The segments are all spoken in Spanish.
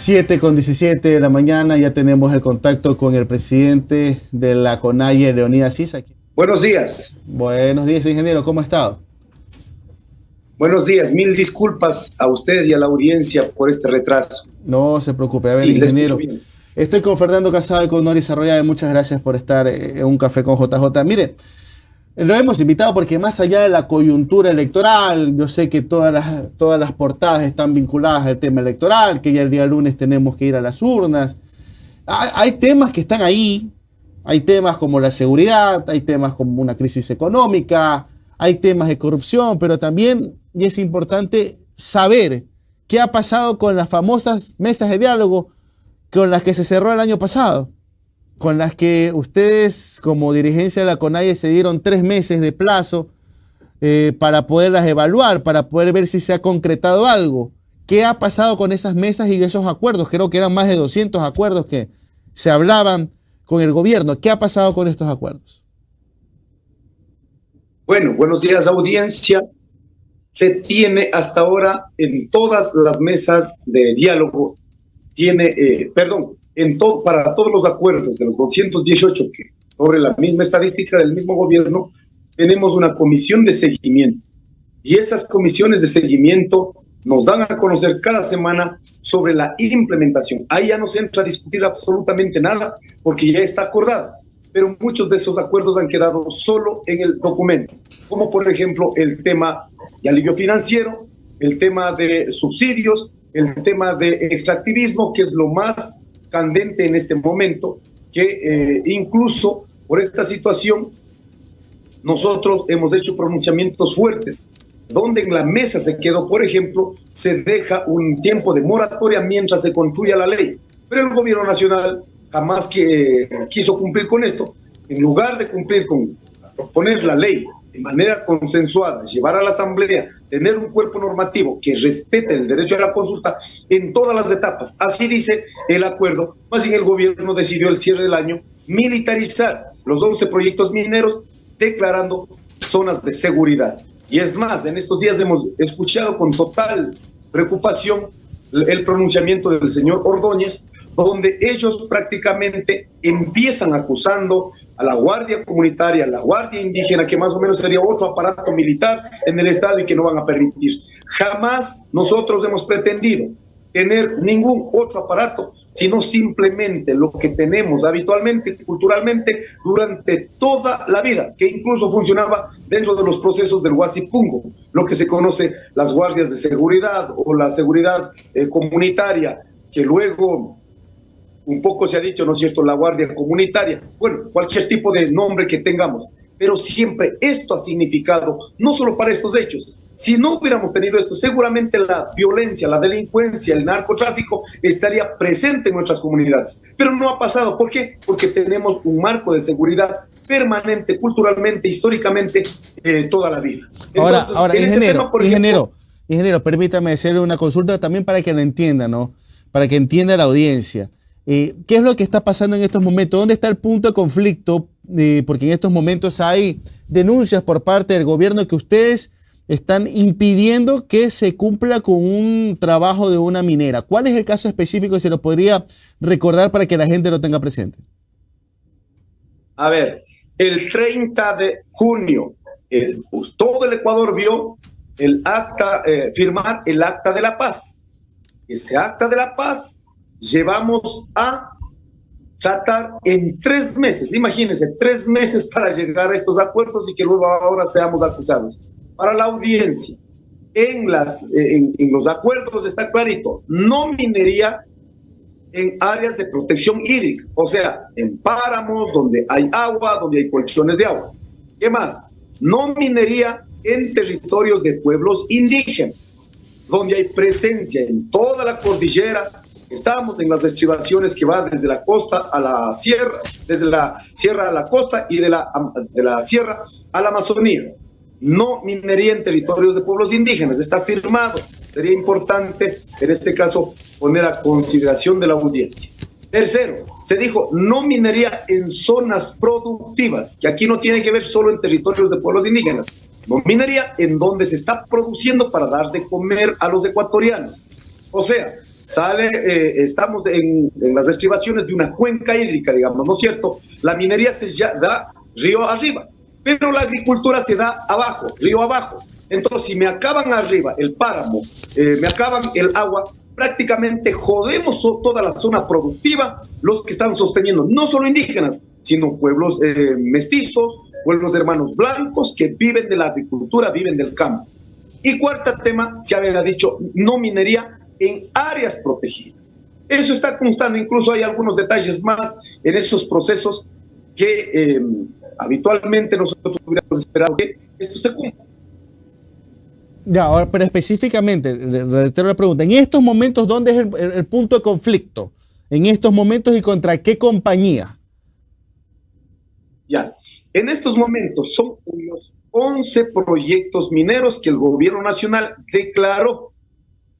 7:17 de la mañana, ya tenemos el contacto con el presidente de la CONAIE, Leonidas Sisa. Buenos días. Buenos días, ingeniero, ¿cómo ha estado? Buenos días, mil disculpas a usted y a la audiencia por este retraso. No se preocupe, a ver, sí, ingeniero. Estoy con Fernando Casado y con Noris Arroyave. Muchas gracias por estar en un café con JJ. Mire, lo hemos invitado porque más allá de la coyuntura electoral, yo sé que todas las portadas están vinculadas al tema electoral, que ya el día lunes tenemos que ir a las urnas. Hay temas que están ahí, hay temas como la seguridad, hay temas como una crisis económica, hay temas de corrupción, pero también, y es importante saber qué ha pasado con las famosas mesas de diálogo con las que se cerró el año pasado, con las que ustedes como dirigencia de la CONAIE se dieron 3 meses de plazo para poderlas evaluar, para poder ver si se ha concretado algo. ¿Qué ha pasado con esas mesas y esos acuerdos? Creo que eran más de 200 acuerdos que se hablaban con el gobierno. ¿Qué ha pasado con estos acuerdos? Bueno, buenos días, audiencia. Se tiene hasta ahora en todas las mesas de diálogo, para todos los acuerdos de los 218 que sobre la misma estadística del mismo gobierno, tenemos una comisión de seguimiento. Y esas comisiones de seguimiento nos dan a conocer cada semana sobre la implementación. Ahí ya no se entra a discutir absolutamente nada porque ya está acordado. Pero muchos de esos acuerdos han quedado solo en el documento, como por ejemplo el tema de alivio financiero, el tema de subsidios, el tema de extractivismo, que es lo más candente en este momento, que incluso por esta situación nosotros hemos hecho pronunciamientos fuertes, donde en la mesa se quedó, por ejemplo, se deja un tiempo de moratoria mientras se construya la ley, pero el gobierno nacional jamás quiso cumplir con esto. En lugar de cumplir con proponer la ley de manera consensuada, llevar a la asamblea, tener un cuerpo normativo que respete el derecho a la consulta en todas las etapas, así dice el acuerdo, más bien el gobierno decidió el cierre del año militarizar los 11 proyectos mineros, declarando zonas de seguridad. Y es más, en estos días hemos escuchado con total preocupación el pronunciamiento del señor Ordóñez, donde ellos prácticamente empiezan acusando a la Guardia Comunitaria, a la Guardia Indígena, que más o menos sería otro aparato militar en el Estado y que no van a permitir. Jamás nosotros hemos pretendido tener ningún otro aparato, sino simplemente lo que tenemos habitualmente, culturalmente, durante toda la vida, que incluso funcionaba dentro de los procesos del Huasipungo, lo que se conoce las guardias de seguridad o la seguridad comunitaria, que luego un poco se ha dicho, ¿no es cierto?, la guardia comunitaria, bueno, cualquier tipo de nombre que tengamos, pero siempre esto ha significado, no solo para estos hechos. Si no hubiéramos tenido esto, seguramente la violencia, la delincuencia, el narcotráfico estaría presente en nuestras comunidades. Pero no ha pasado. ¿Por qué? Porque tenemos un marco de seguridad permanente, culturalmente, históricamente, toda la vida. Entonces, ahora ingeniero, permítame hacerle una consulta también para que lo entienda, ¿no? Para que entienda la audiencia. ¿Qué es lo que está pasando en estos momentos? ¿Dónde está el punto de conflicto? Porque en estos momentos hay denuncias por parte del gobierno que ustedes están impidiendo que se cumpla con un trabajo de una minera. ¿Cuál es el caso específico? Se lo podría recordar para que la gente lo tenga presente. A ver, el 30 de junio, todo el Ecuador vio el acta, firmar el acta de la paz. Ese acta de la paz llevamos a tratar en 3 meses. Imagínense, 3 meses para llegar a estos acuerdos y que luego ahora seamos acusados. Para la audiencia, en los acuerdos está clarito, no minería en áreas de protección hídrica, o sea, en páramos donde hay agua, donde hay colchones de agua. ¿Qué más? No minería en territorios de pueblos indígenas, donde hay presencia en toda la cordillera. Estamos en las estribaciones que va desde la costa a la sierra, desde la sierra a la costa y de la sierra a la Amazonía. No minería en territorios de pueblos indígenas, está firmado. Sería importante, en este caso, poner a consideración de la audiencia. Tercero, se dijo no minería en zonas productivas, que aquí no tiene que ver solo en territorios de pueblos indígenas. No minería en donde se está produciendo para dar de comer a los ecuatorianos. O sea, estamos en las estribaciones de una cuenca hídrica, digamos, ¿no es cierto? La minería se da río arriba, pero la agricultura se da abajo, río abajo. Entonces, si me acaban arriba el páramo, me acaban el agua, prácticamente jodemos toda la zona productiva, los que están sosteniendo, no solo indígenas, sino pueblos mestizos, pueblos de hermanos blancos que viven de la agricultura, viven del campo. Y cuarto tema, se había dicho, no minería en áreas protegidas. Eso está constando, incluso hay algunos detalles más en esos procesos que habitualmente nosotros hubiéramos esperado que esto se cumpla. Ya, ahora, pero específicamente, le reitero la pregunta, en estos momentos, ¿dónde es el punto de conflicto? En estos momentos y contra qué compañía. Ya, en estos momentos son unos 11 proyectos mineros que el gobierno nacional declaró,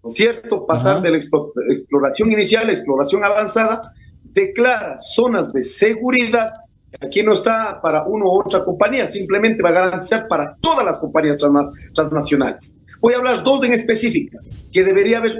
¿no es cierto? Pasar de la exploración inicial a exploración avanzada, declara zonas de seguridad. Aquí no está para una u otra compañía, simplemente va a garantizar para todas las compañías transnacionales. Voy a hablar dos en específica que debería haber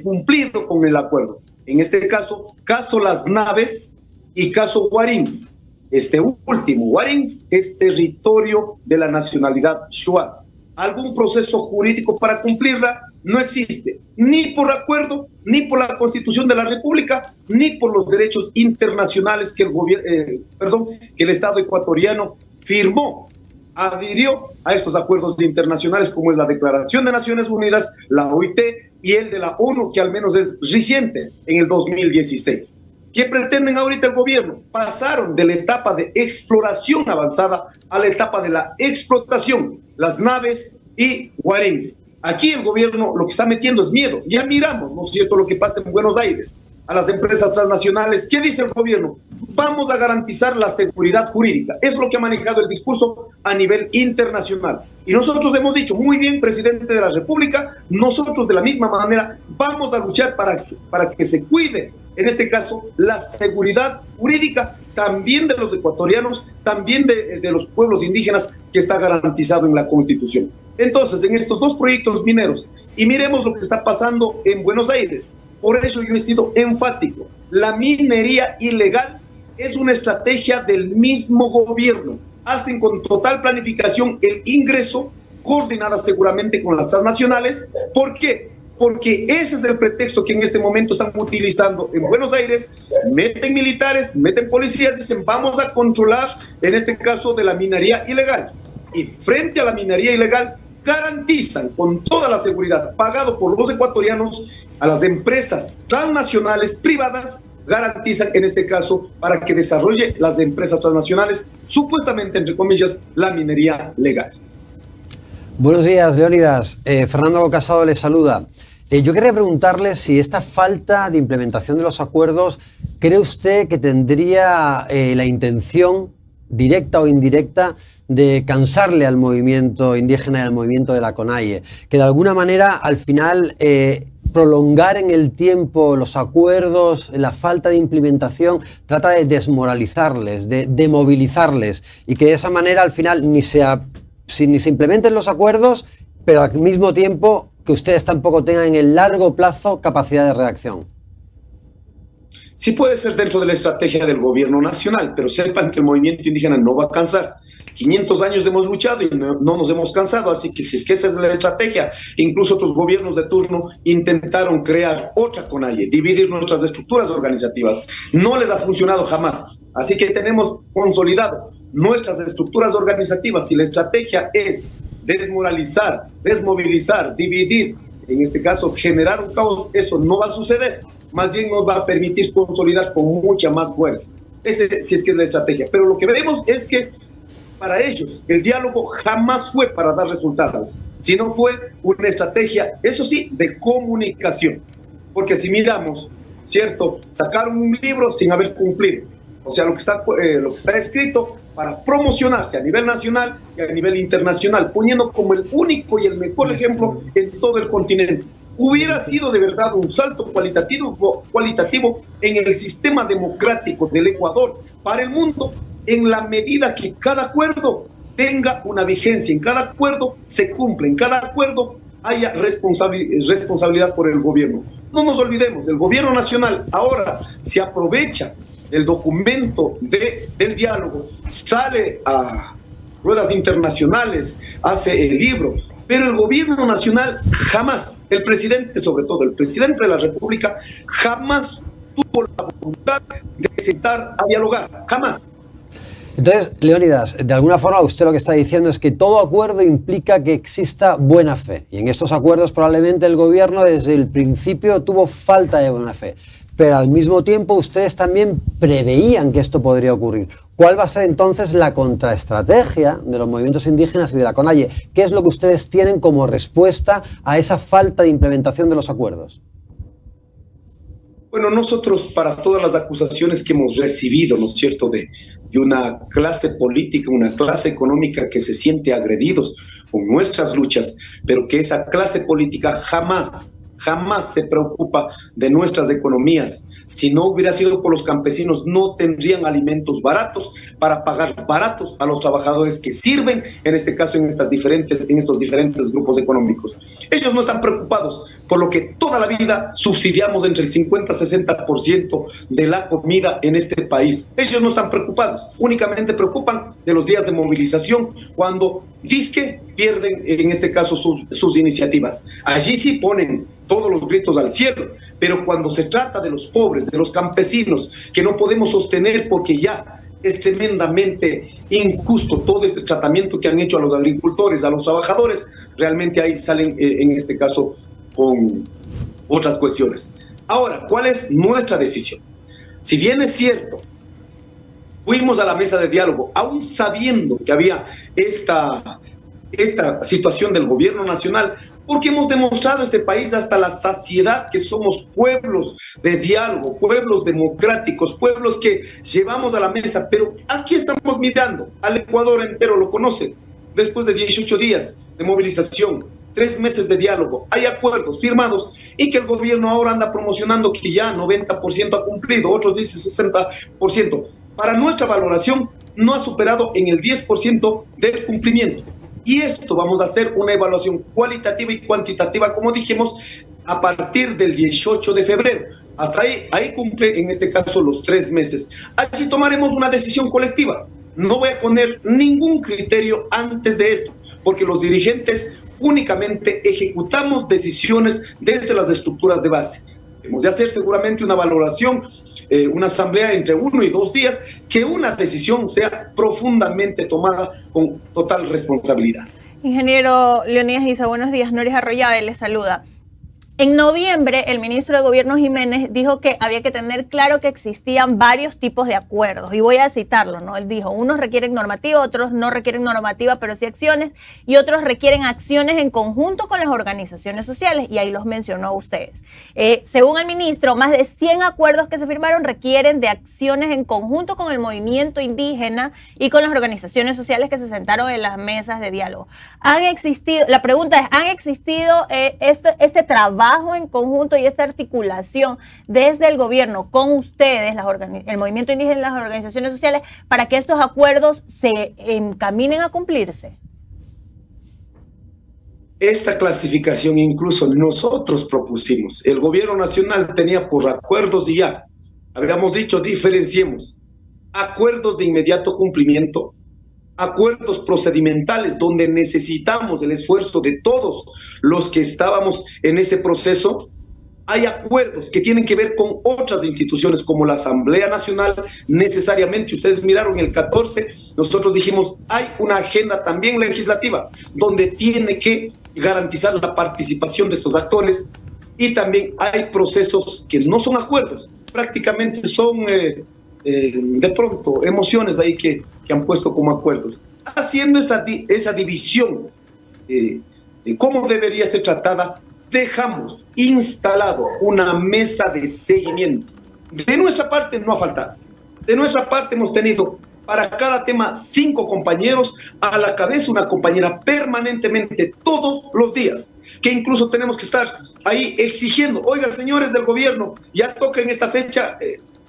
cumplido con el acuerdo. En este caso Las Naves y caso Guarins. Este último, Guarins, es territorio de la nacionalidad Shuar. ¿Algún proceso jurídico para cumplirla? No existe, ni por acuerdo, ni por la Constitución de la República, ni por los derechos internacionales que el Estado ecuatoriano firmó, adhirió a estos acuerdos internacionales como es la Declaración de Naciones Unidas, la OIT y el de la ONU, que al menos es reciente, en el 2016. ¿Qué pretenden ahorita el gobierno? Pasaron de la etapa de exploración avanzada a la etapa de la explotación, Las Naves y Guarins. Aquí el gobierno lo que está metiendo es miedo. Ya miramos, ¿no es cierto?, lo que pasa en Buenos Aires, a las empresas transnacionales. ¿Qué dice el gobierno? Vamos a garantizar la seguridad jurídica. Es lo que ha manejado el discurso a nivel internacional. Y nosotros hemos dicho, muy bien, presidente de la República, nosotros de la misma manera vamos a luchar para que se cuide, en este caso, la seguridad jurídica también de los ecuatorianos, también de los pueblos indígenas, que está garantizado en la Constitución. Entonces, en estos dos proyectos mineros, y miremos lo que está pasando en Buenos Aires, por eso yo he sido enfático, la minería ilegal es una estrategia del mismo gobierno, hacen con total planificación el ingreso, coordinada seguramente con las transnacionales. ¿Por qué? Porque ese es el pretexto que en este momento están utilizando en Buenos Aires. Meten militares, meten policías, dicen vamos a controlar, en este caso, de la minería ilegal. Y frente a la minería ilegal, garantizan con toda la seguridad, pagado por los ecuatorianos, a las empresas transnacionales privadas, garantizan en este caso para que desarrolle las empresas transnacionales, supuestamente, entre comillas, la minería legal. Buenos días, Leónidas. Fernando Casado les saluda. Yo quería preguntarle si esta falta de implementación de los acuerdos, ¿cree usted que tendría la intención, directa o indirecta, de cansarle al movimiento indígena y al movimiento de la CONAIE? Que de alguna manera, al final, prolongar en el tiempo los acuerdos, la falta de implementación, trata de desmoralizarles, de demovilizarles, y que de esa manera, al final, ni se implementen los acuerdos, pero al mismo tiempo que ustedes tampoco tengan en el largo plazo capacidad de reacción. Sí puede ser dentro de la estrategia del gobierno nacional, pero sepan que el movimiento indígena no va a cansar. 500 años hemos luchado y no nos hemos cansado, así que si es que esa es la estrategia, incluso otros gobiernos de turno intentaron crear otra CONAIE, dividir nuestras estructuras organizativas. No les ha funcionado jamás, así que tenemos consolidado nuestras estructuras organizativas. Si la estrategia es desmoralizar, desmovilizar, dividir, en este caso generar un caos, eso no va a suceder. Más bien nos va a permitir consolidar con mucha más fuerza. Ese sí es que es la estrategia. Pero lo que vemos es que para ellos el diálogo jamás fue para dar resultados, sino fue una estrategia, eso sí, de comunicación. Porque si miramos, ¿cierto? Sacaron un libro sin haber cumplido. O sea, lo que está escrito para promocionarse a nivel nacional y a nivel internacional, poniendo como el único y el mejor ejemplo en todo el continente. Hubiera sido de verdad un salto cualitativo en el sistema democrático del Ecuador para el mundo, en la medida que cada acuerdo tenga una vigencia, en cada acuerdo se cumple, en cada acuerdo haya responsabilidad por el gobierno. No nos olvidemos, el gobierno nacional ahora se aprovecha del documento del diálogo, sale a ruedas internacionales, hace el libro, pero el gobierno nacional jamás, el presidente sobre todo, el presidente de la República, jamás tuvo la voluntad de sentar a dialogar, jamás. Entonces, Leónidas, de alguna forma usted lo que está diciendo es que todo acuerdo implica que exista buena fe. Y en estos acuerdos probablemente el gobierno desde el principio tuvo falta de buena fe. Pero al mismo tiempo ustedes también preveían que esto podría ocurrir. ¿Cuál va a ser entonces la contraestrategia de los movimientos indígenas y de la CONAIE? ¿Qué es lo que ustedes tienen como respuesta a esa falta de implementación de los acuerdos? Bueno, nosotros para todas las acusaciones que hemos recibido, ¿no es cierto?, de una clase política, una clase económica que se siente agredidos con nuestras luchas, pero que esa clase política jamás se preocupa de nuestras economías. Si no hubiera sido por los campesinos, no tendrían alimentos baratos para pagar baratos a los trabajadores que sirven, en este caso en estos diferentes grupos económicos. Ellos no están preocupados por lo que toda la vida subsidiamos entre el 50-60% de la comida en este país. Ellos no están preocupados, únicamente preocupan de los días de movilización cuando dizque pierden, en este caso, sus iniciativas. Allí sí ponen todos los gritos al cielo, pero cuando se trata de los pobres, de los campesinos, que no podemos sostener porque ya es tremendamente injusto todo este tratamiento que han hecho a los agricultores, a los trabajadores, realmente ahí salen, en este caso, con otras cuestiones. Ahora, ¿cuál es nuestra decisión? Si bien es cierto, fuimos a la mesa de diálogo, aún sabiendo que había esta situación del gobierno nacional, porque hemos demostrado a este país hasta la saciedad que somos pueblos de diálogo, pueblos democráticos, pueblos que llevamos a la mesa, pero aquí estamos mirando, al Ecuador entero lo conoce, después de 18 días de movilización, 3 meses de diálogo, hay acuerdos firmados y que el gobierno ahora anda promocionando que ya 90% ha cumplido, otros dicen 60%. Para nuestra valoración no ha superado en el 10% del cumplimiento. Y esto vamos a hacer una evaluación cualitativa y cuantitativa, como dijimos, a partir del 18 de febrero. Hasta ahí cumple en este caso los 3 meses. Allí tomaremos una decisión colectiva. No voy a poner ningún criterio antes de esto, porque los dirigentes únicamente ejecutamos decisiones desde las estructuras de base. Hemos de hacer seguramente una valoración, una asamblea entre 1 y 2 días, que una decisión sea profundamente tomada con total responsabilidad. Ingeniero Leónidas Issa, buenos días. Noris Arroyave les saluda. En noviembre, el ministro de Gobierno Jiménez dijo que había que tener claro que existían varios tipos de acuerdos. Y voy a citarlo, ¿no? Él dijo, unos requieren normativa, otros no requieren normativa, pero sí acciones, y otros requieren acciones en conjunto con las organizaciones sociales, y ahí los mencionó a ustedes. Según el ministro, más de 100 acuerdos que se firmaron requieren de acciones en conjunto con el movimiento indígena y con las organizaciones sociales que se sentaron en las mesas de diálogo. La pregunta es, ¿han existido este trabajo en conjunto y esta articulación desde el gobierno con ustedes, el movimiento indígena y las organizaciones sociales, para que estos acuerdos se encaminen a cumplirse? Esta clasificación incluso nosotros propusimos. El gobierno nacional tenía por acuerdos y ya. Habíamos dicho, diferenciemos. Acuerdos de inmediato cumplimiento, acuerdos procedimentales donde necesitamos el esfuerzo de todos los que estábamos en ese proceso. Hay acuerdos que tienen que ver con otras instituciones como la Asamblea Nacional, necesariamente. Ustedes miraron el 14, nosotros dijimos, hay una agenda también legislativa donde tiene que garantizar la participación de estos actores, y también hay procesos que no son acuerdos, prácticamente son de pronto emociones ahí que han puesto como acuerdos. Haciendo esa división de cómo debería ser tratada, dejamos instalado una mesa de seguimiento. De nuestra parte no ha faltado. De nuestra parte hemos tenido para cada tema 5 compañeros, a la cabeza una compañera permanentemente todos los días, que incluso tenemos que estar ahí exigiendo, oigan señores del gobierno, ya toca en esta fecha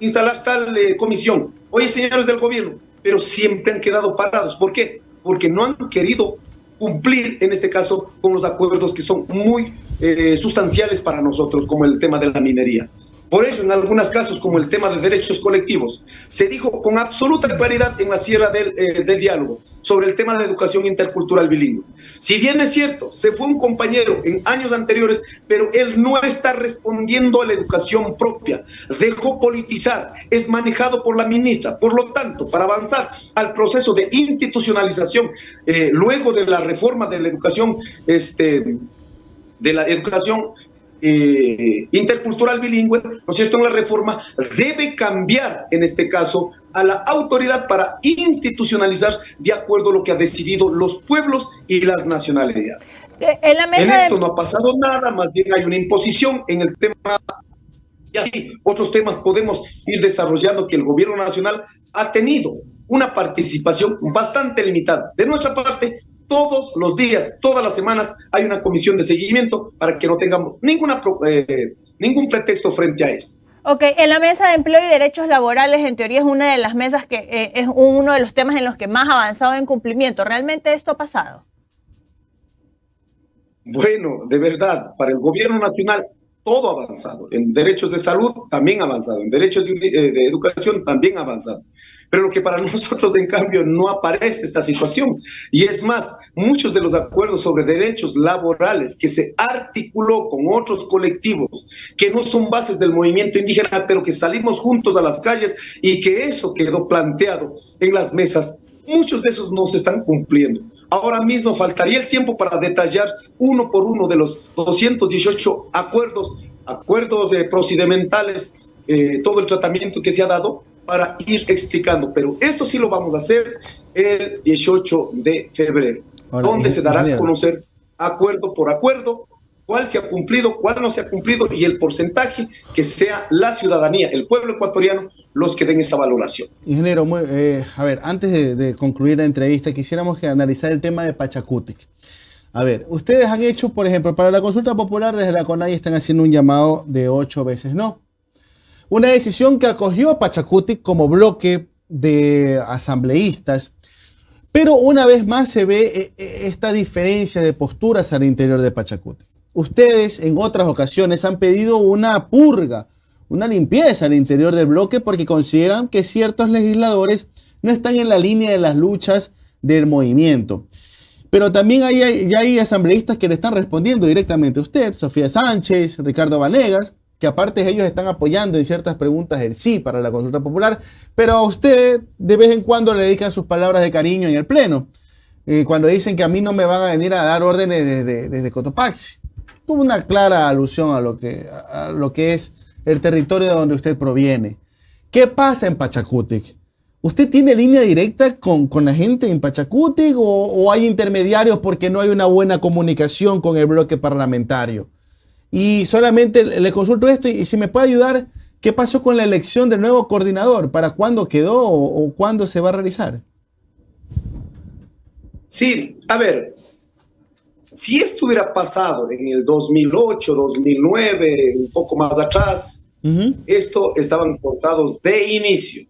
instalar tal comisión, oye señores del gobierno, pero siempre han quedado parados. ¿Por qué? Porque no han querido cumplir, en este caso, con los acuerdos que son muy sustanciales para nosotros, como el tema de la minería. Por eso, en algunos casos, como el tema de derechos colectivos, se dijo con absoluta claridad en la sierra del diálogo sobre el tema de educación intercultural bilingüe. Si bien es cierto, se fue un compañero en años anteriores, pero él no está respondiendo a la educación propia. Dejó politizar, es manejado por la ministra. Por lo tanto, para avanzar al proceso de institucionalización, luego de la reforma de la educación, intercultural bilingüe, ¿no es cierto? En la reforma debe cambiar, en este caso, a la autoridad para institucionalizar de acuerdo a lo que han decidido los pueblos y las nacionalidades. En esto no ha pasado nada, más bien hay una imposición en el tema, y así otros temas podemos ir desarrollando que el gobierno nacional ha tenido una participación bastante limitada. De nuestra parte, todos los días, todas las semanas, hay una comisión de seguimiento para que no tengamos ningún pretexto frente a esto. Ok, en la mesa de empleo y derechos laborales, en teoría es una de las mesas que es uno de los temas en los que más ha avanzado en cumplimiento. ¿Realmente esto ha pasado? Bueno, de verdad, para el gobierno nacional todo ha avanzado. En derechos de salud también ha avanzado, en derechos de educación también ha avanzado. Pero lo que para nosotros, en cambio, no aparece esta situación. Y es más, muchos de los acuerdos sobre derechos laborales que se articuló con otros colectivos que no son bases del movimiento indígena, pero que salimos juntos a las calles y que eso quedó planteado en las mesas, muchos de esos no se están cumpliendo. Ahora mismo faltaría el tiempo para detallar uno por uno de los 218 acuerdos procedimentales, todo el tratamiento que se ha dado, para ir explicando, pero esto sí lo vamos a hacer el 18 de febrero, donde se dará a conocer acuerdo por acuerdo, cuál se ha cumplido, cuál no se ha cumplido y el porcentaje que sea la ciudadanía, el pueblo ecuatoriano, los que den esa valoración. Ingeniero, a ver, antes de concluir la entrevista, quisiéramos analizar el tema de Pachacútec. A ver, ustedes han hecho, por ejemplo, para la consulta popular desde la CONAIE están haciendo un llamado de 8 veces no. Una decisión que acogió a Pachacútec como bloque de asambleístas, pero una vez más se ve esta diferencia de posturas al interior de Pachacútec. Ustedes en otras ocasiones han pedido una purga, una limpieza al interior del bloque porque consideran que ciertos legisladores no están en la línea de las luchas del movimiento. Pero también hay asambleístas que le están respondiendo directamente a usted, Sofía Sánchez, Ricardo Vanegas, que aparte ellos están apoyando en ciertas preguntas el sí para la consulta popular, pero a usted de vez en cuando le dedican sus palabras de cariño en el pleno, cuando dicen que a mí no me van a venir a dar órdenes desde Cotopaxi. Tuvo una clara alusión a lo que es el territorio de donde usted proviene. ¿Qué pasa en Pachacútec? ¿Usted tiene línea directa con la gente en Pachacútec o hay intermediarios porque no hay una buena comunicación con el bloque parlamentario? Y solamente le consulto esto y si me puede ayudar, ¿qué pasó con la elección del nuevo coordinador? ¿Para cuándo quedó o cuándo se va a realizar? Sí, a ver, si esto hubiera pasado en el 2008, 2009, un poco más atrás, esto estaban cortados de inicio.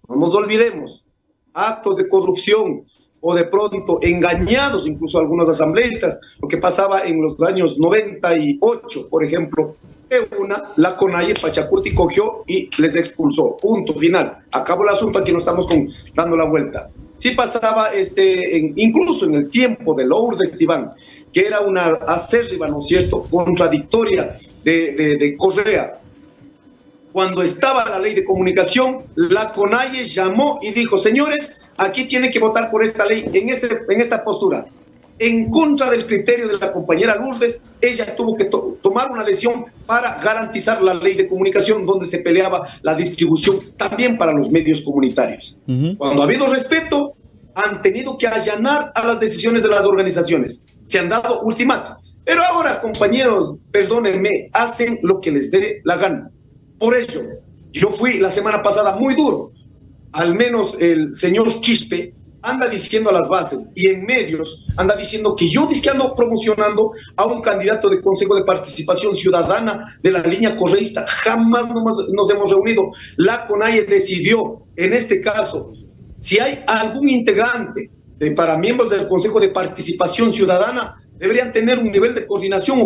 No nos olvidemos, actos de corrupción, o de pronto engañados incluso algunos asambleístas, lo que pasaba en los años 98, por ejemplo, la CONAIE Pachacútec cogió y les expulsó, punto final, acabó el asunto, aquí no estamos dando la vuelta. Sí pasaba incluso en el tiempo de Lourdes Tibán, que era una acérrima, ¿no es cierto?, contradictoria de Correa. Cuando estaba la ley de comunicación, la CONAIE llamó y dijo, señores, aquí tienen que votar por esta ley, en esta postura. En contra del criterio de la compañera Lourdes, ella tuvo que tomar una decisión para garantizar la ley de comunicación, donde se peleaba la distribución también para los medios comunitarios. Cuando ha habido respeto, han tenido que allanar a las decisiones de las organizaciones. Se han dado ultimátum. Pero ahora, compañeros, perdónenme, hacen lo que les dé la gana. Por eso, yo fui la semana pasada muy duro. Al menos el señor Quispe anda diciendo a las bases y en medios anda diciendo que yo ando promocionando a un candidato de Consejo de Participación Ciudadana de la línea correísta. Jamás nos hemos reunido. La CONAIE decidió, en este caso, si hay algún integrante para miembros del Consejo de Participación Ciudadana deberían tener un nivel de coordinación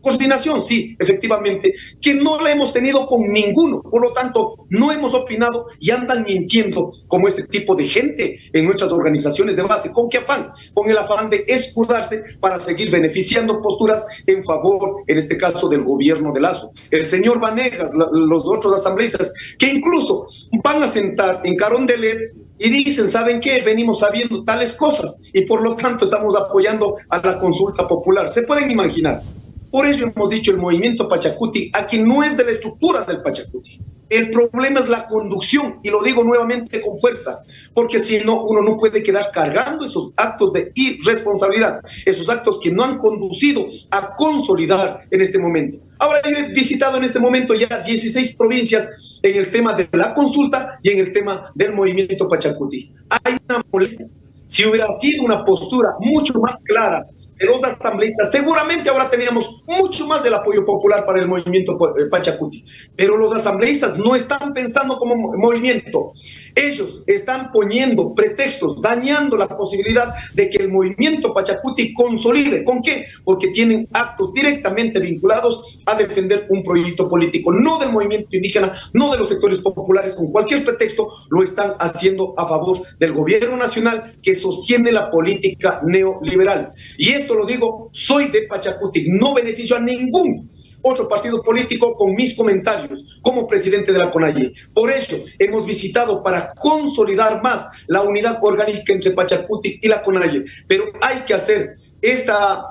coordinación, sí, efectivamente, que no la hemos tenido con ninguno. Por lo tanto, no hemos opinado y andan mintiendo como este tipo de gente en nuestras organizaciones de base. ¿Con qué afán? Con el afán de escudarse para seguir beneficiando posturas en favor, en este caso, del gobierno de Lazo. El señor Vanegas, los otros asambleístas, que incluso van a sentar en Carondelet y dicen, ¿saben qué? Venimos sabiendo tales cosas y por lo tanto estamos apoyando a la consulta popular. ¿Se pueden imaginar? Por eso hemos dicho el movimiento Pachacuti, aquí no es de la estructura del Pachacuti. El problema es la conducción, y lo digo nuevamente con fuerza, porque si no, uno no puede quedar cargando esos actos de irresponsabilidad, esos actos que no han conducido a consolidar en este momento. Ahora, yo he visitado en este momento ya 16 provincias en el tema de la consulta y en el tema del movimiento Pachacuti. Hay una molestia. Si hubiera sido una postura mucho más clara de los asambleístas, seguramente ahora teníamos mucho más del apoyo popular para el movimiento Pachacuti. Pero los asambleístas no están pensando como movimiento. Ellos están poniendo pretextos, dañando la posibilidad de que el movimiento Pachacuti consolide. ¿Con qué? Porque tienen actos directamente vinculados a defender un proyecto político, no del movimiento indígena, no de los sectores populares. Con cualquier pretexto lo están haciendo a favor del gobierno nacional que sostiene la política neoliberal. Y esto lo digo, soy de Pachacuti, no beneficio a ningún otro partido político con mis comentarios como presidente de la CONAIE. Por eso hemos visitado para consolidar más la unidad orgánica entre Pachacuti y la CONAIE. Pero hay que hacer esta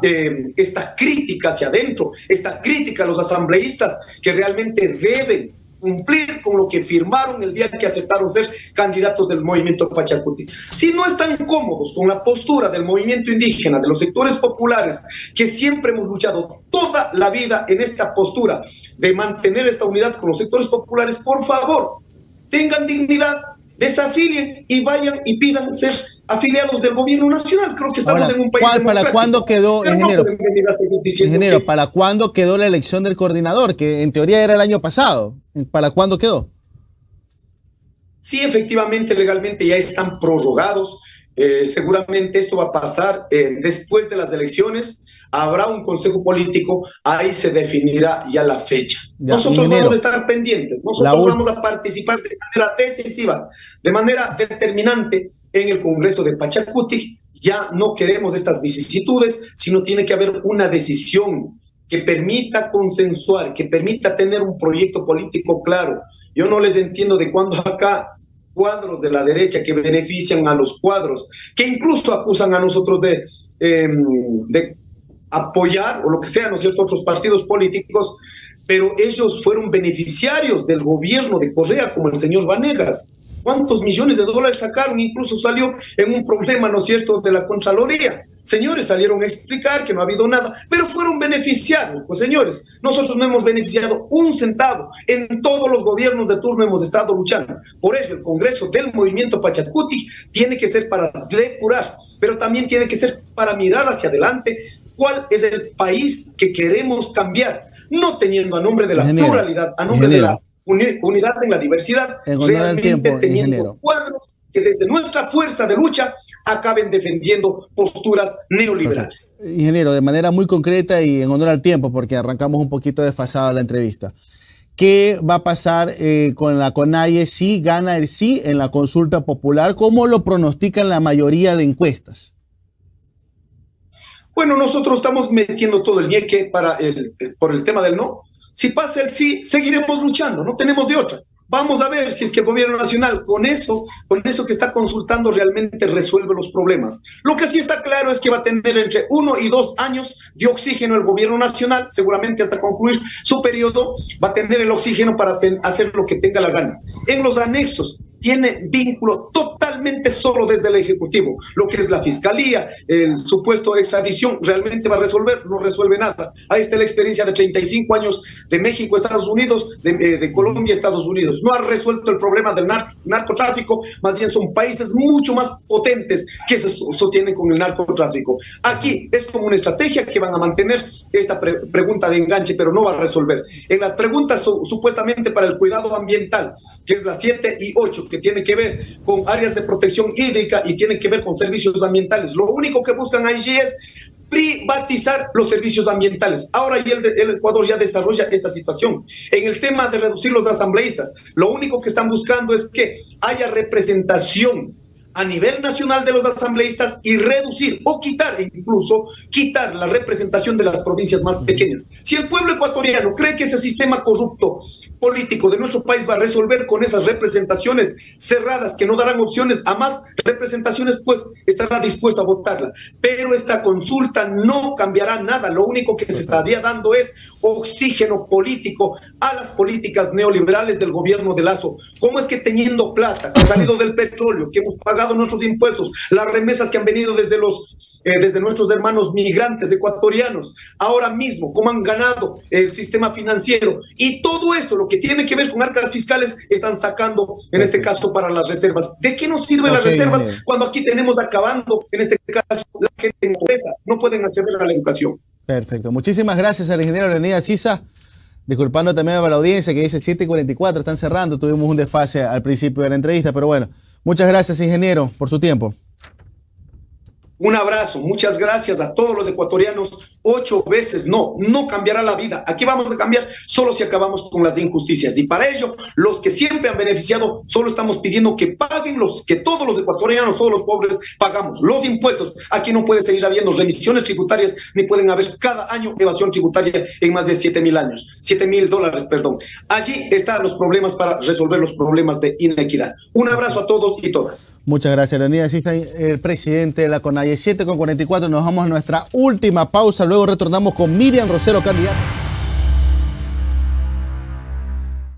crítica hacia adentro, esta crítica a los asambleístas que realmente deben cumplir con lo que firmaron el día que aceptaron ser candidatos del movimiento Pachacuti. Si no están cómodos con la postura del movimiento indígena, de los sectores populares, que siempre hemos luchado toda la vida en esta postura de mantener esta unidad con los sectores populares, por favor, tengan dignidad, desafilien y vayan y pidan ser afiliados del gobierno nacional. Creo que estamos en un país democrático. ¿Para cuándo quedó, ingeniero? Ingeniero, ¿para cuándo quedó la elección del coordinador? Que en teoría era el año pasado. ¿Para cuándo quedó? Sí, efectivamente, legalmente ya están prorrogados. Seguramente esto va a pasar después de las elecciones. Habrá un consejo político, ahí se definirá ya la fecha. Ya, nosotros ingeniero, vamos a estar pendientes, nosotros vamos a participar de manera decisiva, de manera determinante en el Congreso de Pachacuti. Ya no queremos estas vicisitudes, sino tiene que haber una decisión que permita consensuar, que permita tener un proyecto político claro. Yo no les entiendo de cuándo acá cuadros de la derecha que benefician a los cuadros, que incluso acusan a nosotros de apoyar, o lo que sea, ¿no es cierto?, otros partidos políticos, pero ellos fueron beneficiarios del gobierno de Correa, como el señor Vanegas. ¿Cuántos millones de dólares sacaron? Incluso salió en un problema, ¿no es cierto?, de la Contraloría. Señores, salieron a explicar que no ha habido nada, pero fueron beneficiarios. Pues señores, nosotros no hemos beneficiado un centavo. En todos los gobiernos de turno hemos estado luchando. Por eso el Congreso del Movimiento Pachacuti tiene que ser para depurar, pero también tiene que ser para mirar hacia adelante cuál es el país que queremos cambiar, no teniendo a nombre de la pluralidad, a nombre de la unidad en la diversidad, realmente teniendo cuadros que desde nuestra fuerza de lucha acaben defendiendo posturas neoliberales. Ingeniero, de manera muy concreta y en honor al tiempo, porque arrancamos un poquito desfasada la entrevista, ¿qué va a pasar con la CONAIE si gana el sí en la consulta popular? ¿Cómo lo pronostican la mayoría de encuestas? Bueno, nosotros estamos metiendo todo el ñeque por el tema del no. Si pasa el sí, seguiremos luchando, no tenemos de otra. Vamos a ver si es que el gobierno nacional con eso que está consultando realmente resuelve los problemas. Lo que sí está claro es que va a tener entre 1 y 2 años de oxígeno el gobierno nacional, seguramente hasta concluir su periodo, va a tener el oxígeno para hacer lo que tenga la gana. En los anexos tiene vínculo totalmente solo desde el Ejecutivo. Lo que es la Fiscalía, el supuesto extradición, ¿realmente va a resolver? No resuelve nada. Ahí está la experiencia de 35 años de México, Estados Unidos, de Colombia, Estados Unidos. No ha resuelto el problema del narcotráfico, más bien son países mucho más potentes que se sostienen con el narcotráfico. Aquí es como una estrategia que van a mantener esta pregunta de enganche, pero no va a resolver. En las preguntas supuestamente para el cuidado ambiental, que es las 7 y 8, que tiene que ver con áreas de protección protección hídrica y tiene que ver con servicios ambientales. Lo único que buscan allí es privatizar los servicios ambientales. Ahora el Ecuador ya desarrolla esta situación. En el tema de reducir los asambleístas, lo único que están buscando es que haya representación a nivel nacional de los asambleístas y reducir o quitar, incluso quitar la representación de las provincias más pequeñas. Si el pueblo ecuatoriano cree que ese sistema corrupto político de nuestro país va a resolver con esas representaciones cerradas que no darán opciones a más representaciones, pues estará dispuesto a votarla. Pero esta consulta no cambiará nada. Lo único que se estaría dando es oxígeno político a las políticas neoliberales del gobierno de Lazo. ¿Cómo es que teniendo plata que ha salido del petróleo, que hemos pagado nuestros impuestos, las remesas que han venido desde nuestros hermanos migrantes ecuatorianos, ahora mismo cómo han ganado el sistema financiero y todo esto, lo que tiene que ver con arcas fiscales, están sacando en este caso para las reservas? ¿De qué nos sirven las reservas cuando aquí tenemos acabando, en este caso, la gente en pobreza, no pueden acceder a la educación? Perfecto. Muchísimas gracias al ingeniero Leonidas Issa. Disculpando también a la audiencia que dice 7:44, están cerrando. Tuvimos un desfase al principio de la entrevista, pero bueno. Muchas gracias, ingeniero, por su tiempo. Un abrazo, muchas gracias a todos los ecuatorianos. 8 veces no cambiará la vida. Aquí vamos a cambiar solo si acabamos con las injusticias. Y para ello, los que siempre han beneficiado, solo estamos pidiendo que paguen que todos los ecuatorianos, todos los pobres, pagamos los impuestos. Aquí no puede seguir habiendo remisiones tributarias, ni pueden haber cada año evasión tributaria en más de $7,000, perdón. Allí están los problemas para resolver los problemas de inequidad. Un abrazo a todos y todas. Muchas gracias, Leonidas Issa, el presidente de la CONAIE. 7:44, nos vamos a nuestra última pausa, luego retornamos con Miriam Rosero, candidata.